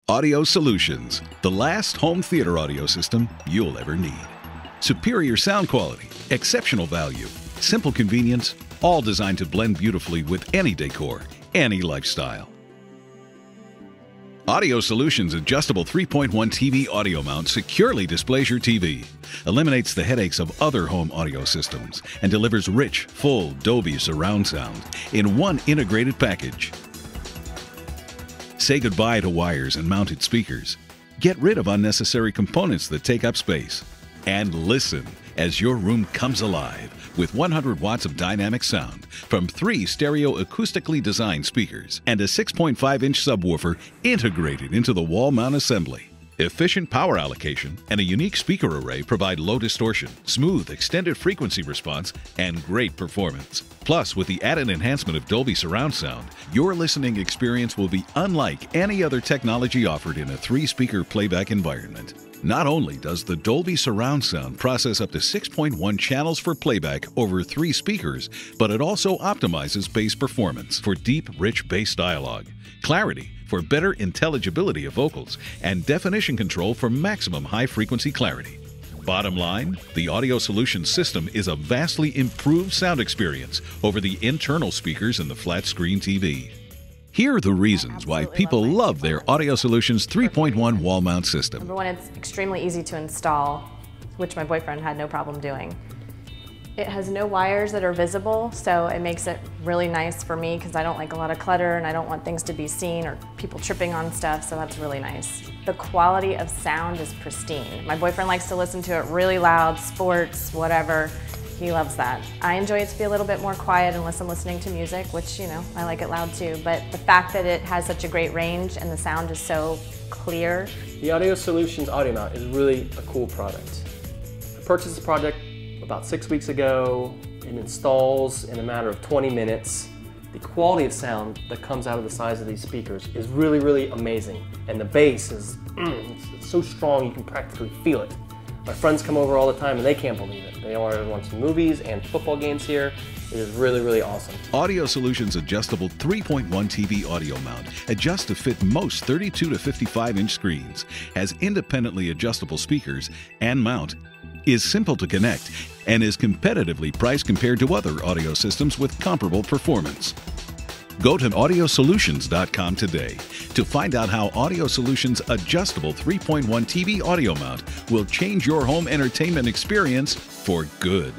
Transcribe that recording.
Audio Solutions, the last home theater audio system you'll ever need. Superior sound quality, exceptional value, simple convenience, all designed to blend beautifully with any decor, any lifestyle. Audio Solutions adjustable 3.1 TV audio mount securely displays your TV, eliminates the headaches of other home audio systems, and delivers rich, full Dolby surround sound in one integrated package. Say goodbye to wires and mounted speakers. Get rid of unnecessary components that take up space. And listen as your room comes alive with 100 watts of dynamic sound from 3 stereo acoustically designed speakers and a 6.5-inch subwoofer integrated into the wall mount assembly. Efficient power allocation and a unique speaker array provide low distortion, smooth extended frequency response, and great performance. Plus, with the added enhancement of Dolby surround sound, your listening experience will be unlike any other technology offered in a 3-speaker playback environment. Not only does the Dolby surround sound process up to 6.1 channels for playback over 3 speakers, but it also optimizes bass performance for deep, rich bass dialogue, clarity for better intelligibility of vocals, and definition control for maximum high-frequency clarity. Bottom line, the Audio Solutions system is a vastly improved sound experience over the internal speakers in the flat-screen TV. Here are the reasons why people love their Audio Solutions 3.1 wall mount system. Number one, it's extremely easy to install, which my boyfriend had no problem doing. It has no wires that are visible, so it makes it really nice for me because I don't like a lot of clutter and I don't want things to be seen or people tripping on stuff, so that's really nice. The quality of sound is pristine. My boyfriend likes to listen to it really loud, sports, whatever. He loves that. I enjoy it to be a little bit more quiet unless I'm listening to music, which, you know, I like it loud too. But the fact that it has such a great range and the sound is so clear. The Audio Solutions audio mount is really a cool product. I purchased the product about 6 weeks ago. It installs in a matter of 20 minutes. The quality of sound that comes out of the sides of these speakers is really, really amazing. And the bass is it's so strong you can practically feel it. My friends come over all the time and they can't believe it. They already watch movies and football games here. It is really, really awesome. Audio Solutions adjustable 3.1 TV audio mount adjusts to fit most 32 to 55-inch screens, has independently adjustable speakers, and mount, is simple to connect, and is competitively priced compared to other audio systems with comparable performance. Go to audiosolutions.com today to find out how Audio Solutions adjustable 3.1 TV audio mount will change your home entertainment experience for good.